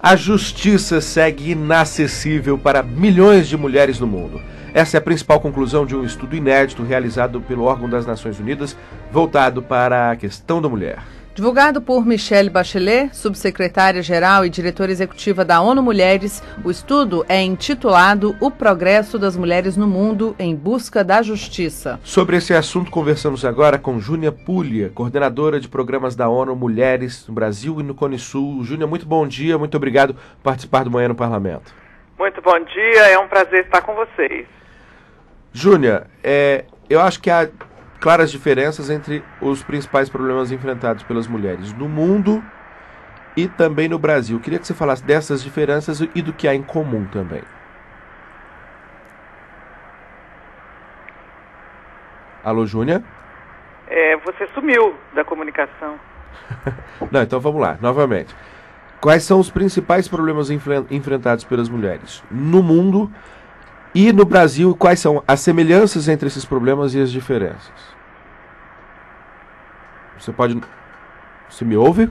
A justiça segue inacessível para milhões de mulheres no mundo. Essa é a principal conclusão de um estudo inédito realizado pelo órgão das Nações Unidas voltado para a questão da mulher. Divulgado por Michelle Bachelet, subsecretária-geral e diretora executiva da ONU Mulheres, o estudo é intitulado O Progresso das Mulheres no Mundo em Busca da Justiça. Sobre esse assunto, conversamos agora com Júnia Puglia, coordenadora de programas da ONU Mulheres no Brasil e no Cone Sul. Júnia, muito bom dia, muito obrigado por participar do Manhã no Parlamento. Muito bom dia, é um prazer estar com vocês. Júnia, eu acho que há claras diferenças entre os principais problemas enfrentados pelas mulheres no mundo e também no Brasil. Eu queria que você falasse dessas diferenças e do que há em comum também. Alô, Júnia? Você sumiu da comunicação. Não, então vamos lá, novamente. Quais são os principais problemas enfrentados pelas mulheres no mundo e no Brasil? Quais são as semelhanças entre esses problemas e as diferenças? Você me ouve?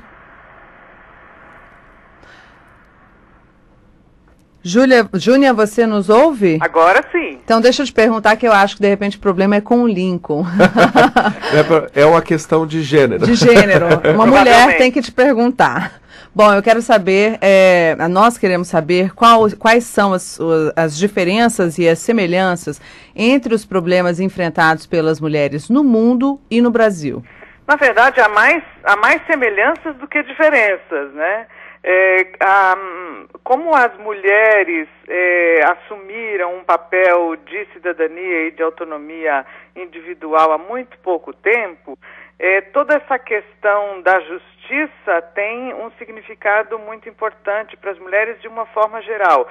Júnia, você nos ouve? Agora sim. Então deixa eu te perguntar, que eu acho que de repente o problema é com o Lincoln. É uma questão de gênero. De gênero. Uma mulher tem que te perguntar. Bom, eu quero saber, nós queremos saber quais são as diferenças e as semelhanças entre os problemas enfrentados pelas mulheres no mundo e no Brasil. Na verdade, há mais semelhanças do que diferenças, né? Como as mulheres assumiram um papel de cidadania e de autonomia individual há muito pouco tempo, toda essa questão da justiça tem um significado muito importante para as mulheres de uma forma geral,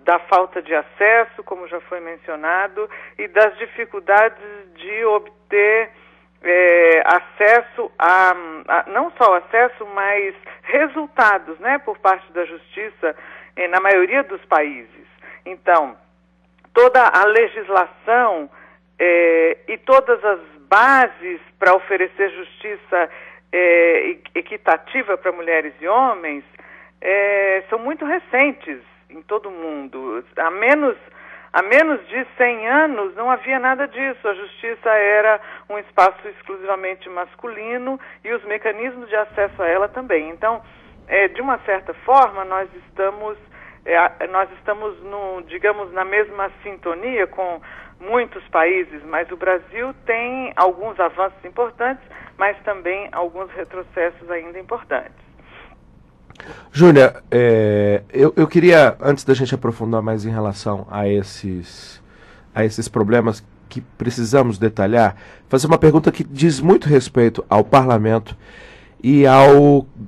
da falta de acesso, como já foi mencionado, e das dificuldades de obter acesso não só acesso, mas resultados, né, por parte da justiça na maioria dos países. Então, toda a legislação e todas as bases para oferecer justiça equitativa para mulheres e homens são muito recentes em todo o mundo. Há menos de 100 anos não havia nada disso. A justiça era um espaço exclusivamente masculino e os mecanismos de acesso a ela também. Então, de uma certa forma, nós estamos digamos, na mesma sintonia com muitos países, mas o Brasil tem alguns avanços importantes, mas também alguns retrocessos ainda importantes. Júnia, eu queria, antes da gente aprofundar mais em relação a esses problemas que precisamos detalhar, fazer uma pergunta que diz muito respeito ao Parlamento e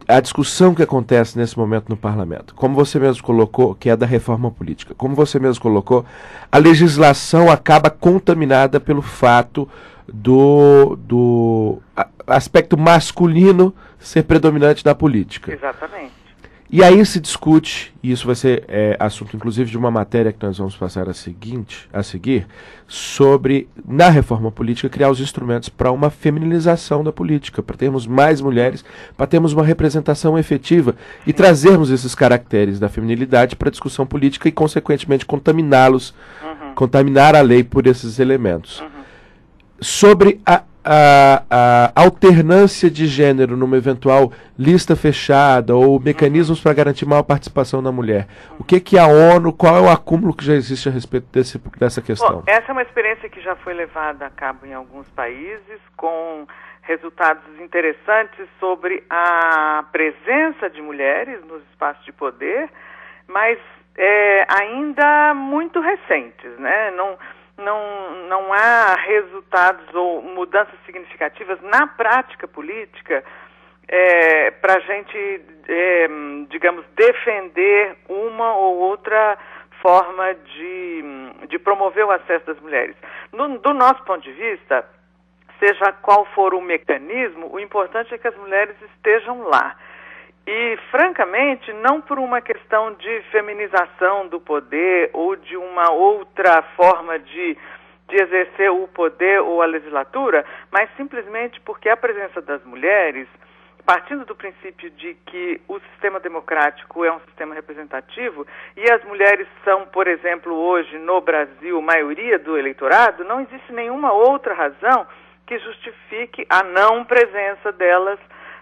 à discussão que acontece nesse momento no Parlamento. Como você mesmo colocou, que é da reforma política. Como você mesmo colocou, a legislação acaba contaminada pelo fato do aspecto masculino ser predominante na política. Exatamente. E aí se discute, e isso vai ser assunto inclusive de uma matéria que nós vamos passar a seguir, sobre, na reforma política, criar os instrumentos para uma feminilização da política, para termos mais mulheres, para termos uma representação efetiva e trazermos esses caracteres da feminilidade para a discussão política e, consequentemente, contaminar a lei por esses elementos. Sobre a alternância de gênero numa eventual lista fechada ou mecanismos para garantir maior participação da mulher. O que a ONU, qual é o acúmulo que já existe a respeito dessa questão? Bom, essa é uma experiência que já foi levada a cabo em alguns países, com resultados interessantes sobre a presença de mulheres nos espaços de poder, mas ainda muito recentes, né? Não há resultados ou mudanças significativas na prática política para a gente, digamos, defender uma ou outra forma de promover o acesso das mulheres. Do nosso ponto de vista, seja qual for o mecanismo, o importante é que as mulheres estejam lá. E, francamente, não por uma questão de feminização do poder ou de uma outra forma de exercer o poder ou a legislatura, mas simplesmente porque a presença das mulheres partindo do princípio de que o sistema democrático é um sistema representativo e as mulheres são, por exemplo, hoje no Brasil, maioria do eleitorado, não existe nenhuma outra razão que justifique a não presença delas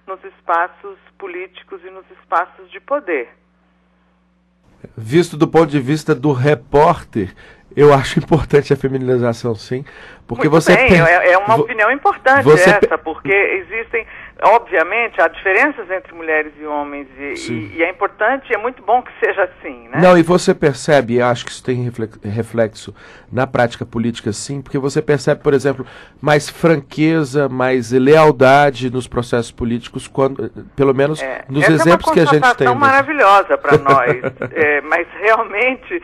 nos espaços políticos e nos espaços de poder. Visto do ponto de vista do repórter, eu acho importante a feminilização, sim, porque muito você bem, é uma opinião importante essa, porque existem, obviamente, há diferenças entre mulheres e homens e é importante, é muito bom que seja assim, né? Não, e você percebe, e acho que isso tem reflexo na prática política, sim, porque você percebe, por exemplo, mais franqueza, mais lealdade nos processos políticos, quando, pelo menos nos exemplos que a gente tem. É uma constatação maravilhosa para nós, mas realmente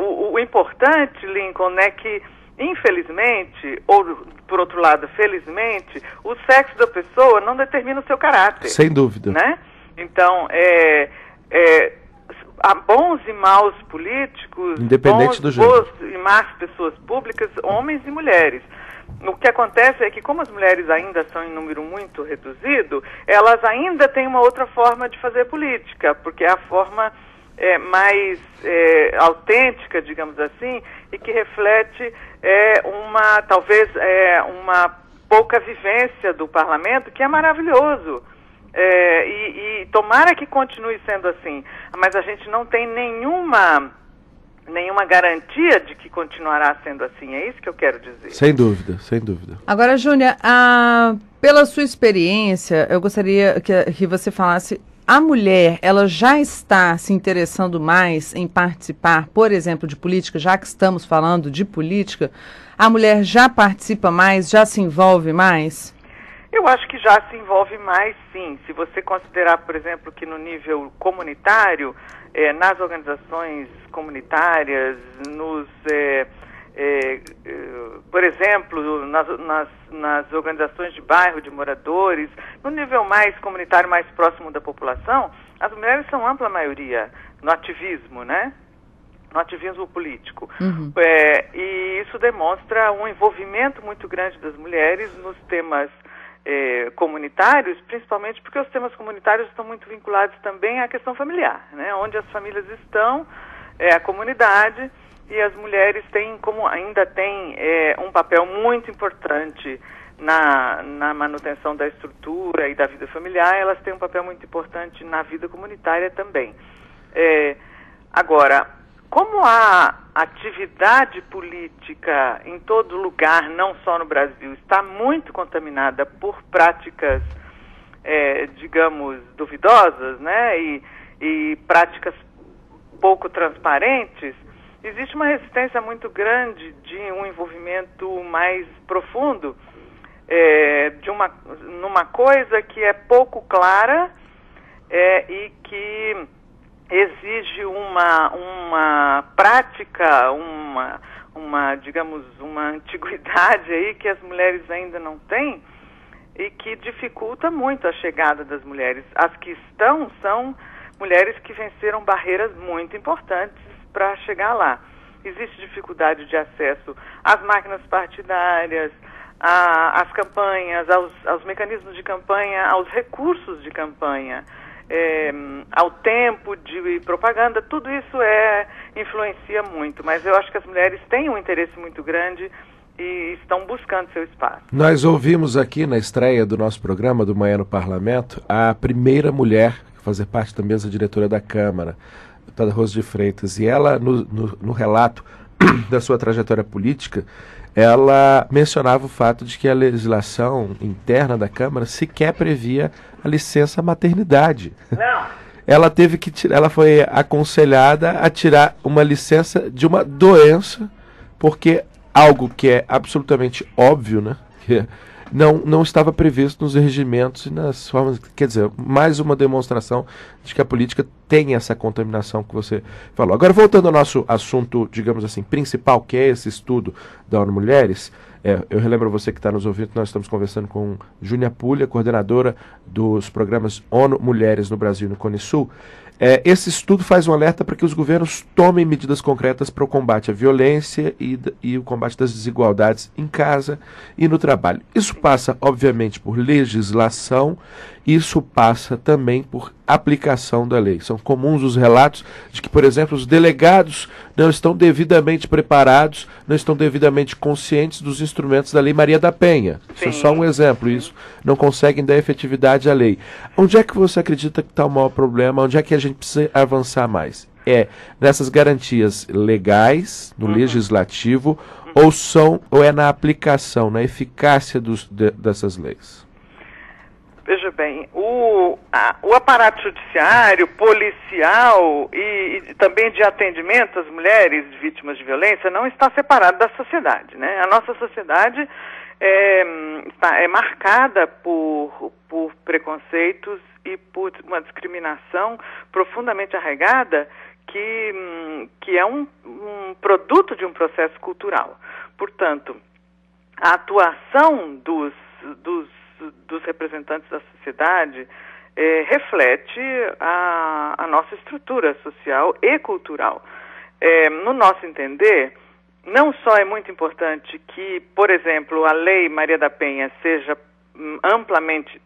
o importante, Lincoln, é que, infelizmente, ou por outro lado, felizmente, o sexo da pessoa não determina o seu caráter. Sem dúvida. Né? Então, há bons e maus políticos, independente do gênero, boas e más pessoas públicas, homens e mulheres. O que acontece é que, como as mulheres ainda são em número muito reduzido, elas ainda têm uma outra forma de fazer política, porque é a forma mais autêntica, digamos assim, e que reflete talvez uma pouca vivência do parlamento, que é maravilhoso. E tomara que continue sendo assim, mas a gente não tem nenhuma garantia de que continuará sendo assim, é isso que eu quero dizer. Sem dúvida, sem dúvida. Agora, Júnia, pela sua experiência, eu gostaria que você falasse, a mulher, ela já está se interessando mais em participar, por exemplo, de política, já que estamos falando de política, a mulher já participa mais, já se envolve mais? Eu acho que já se envolve mais, sim. Se você considerar, por exemplo, que no nível comunitário, nas organizações comunitárias, por exemplo, nas organizações de bairro, de moradores, no nível mais comunitário, mais próximo da população, as mulheres são ampla maioria no ativismo, né? No ativismo político. Uhum. E isso demonstra um envolvimento muito grande das mulheres nos temas comunitários, principalmente porque os temas comunitários estão muito vinculados também à questão familiar, né? Onde as famílias estão, a comunidade, e as mulheres ainda têm um papel muito importante na manutenção da estrutura e da vida familiar, elas têm um papel muito importante na vida comunitária também. Agora, como a atividade política em todo lugar, não só no Brasil, está muito contaminada por práticas, digamos, duvidosas, né, e práticas pouco transparentes, existe uma resistência muito grande de um envolvimento mais profundo numa coisa que é pouco clara e que exige uma prática, digamos, uma antiguidade aí que as mulheres ainda não têm e que dificulta muito a chegada das mulheres. As que estão são mulheres que venceram barreiras muito importantes para chegar lá. Existe dificuldade de acesso às máquinas partidárias, às campanhas, aos mecanismos de campanha, aos recursos de campanha, ao tempo de propaganda, tudo isso influencia muito, mas eu acho que as mulheres têm um interesse muito grande e estão buscando seu espaço. Nós ouvimos aqui na estreia do nosso programa, do Manhã no Parlamento, a primeira mulher a fazer parte da mesa diretora da Câmara, a deputada Rose de Freitas, e ela, no relato da sua trajetória política, ela mencionava o fato de que a legislação interna da Câmara sequer previa a licença maternidade. Não. Ela foi aconselhada a tirar uma licença de uma doença, porque algo que é absolutamente óbvio, né, que não estava previsto nos regimentos e nas formas. Quer dizer, mais uma demonstração de que a política tem essa contaminação que você falou. Agora, voltando ao nosso assunto, digamos assim, principal, que é esse estudo da ONU Mulheres, eu relembro você que está nos ouvindo, nós estamos conversando com Júnia Pulha, coordenadora dos programas ONU Mulheres no Brasil e no Cone Sul. Esse estudo faz um alerta para que os governos tomem medidas concretas para o combate à violência e o combate das desigualdades em casa e no trabalho. Isso passa, obviamente, por legislação isso passa também por aplicação da lei. São comuns os relatos de que, por exemplo, os delegados não estão devidamente preparados, não estão devidamente conscientes dos instrumentos da Lei Maria da Penha. Isso é só um exemplo, isso não conseguem dar efetividade à lei. Onde é que você acredita que está o maior problema? Onde é que a gente precisa avançar mais? É nessas garantias legais, no legislativo, ou é na aplicação, na eficácia dessas leis? Veja bem, o aparato judiciário, policial e também de atendimento às mulheres vítimas de violência não está separado da sociedade, né? A nossa sociedade é marcada por preconceitos e por uma discriminação profundamente arraigada que é um produto de um processo cultural. Portanto, a atuação dos representantes da sociedade reflete a nossa estrutura social e cultural. No nosso entender, não só é muito importante que, por exemplo, a Lei Maria da Penha seja amplamente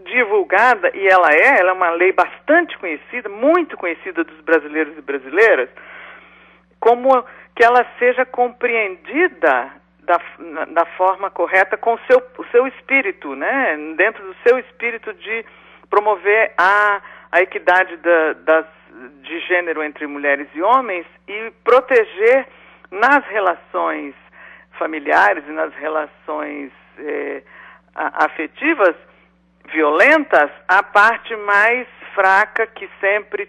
divulgada, e ela é uma lei bastante conhecida, muito conhecida dos brasileiros e como que ela seja compreendida da forma correta com o seu espírito, né? Dentro do seu espírito de promover a equidade de gênero entre mulheres e homens e proteger nas relações familiares e nas relações afetivas violentas a parte mais fraca, que sempre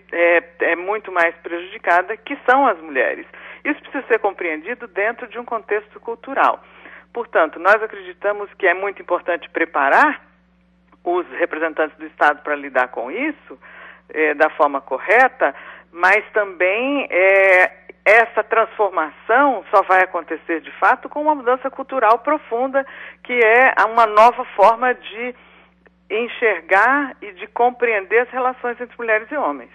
é muito mais prejudicada, que são as mulheres. Isso precisa ser compreendido dentro de um contexto cultural. Portanto, nós acreditamos que é muito importante preparar os representantes do Estado para lidar com isso da forma correta, mas também essa transformação só vai acontecer de fato com uma mudança cultural profunda, que é uma nova forma de enxergar e de compreender as relações entre mulheres e homens.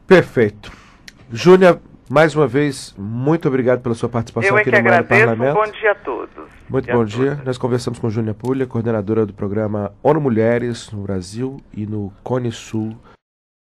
Perfeito. Júnia, mais uma vez, muito obrigado pela sua participação aqui no Mar do Parlamento. Bom dia a todos. Muito bom dia. Nós conversamos com Júnia Puglia, coordenadora do programa ONU Mulheres no Brasil e no Cone Sul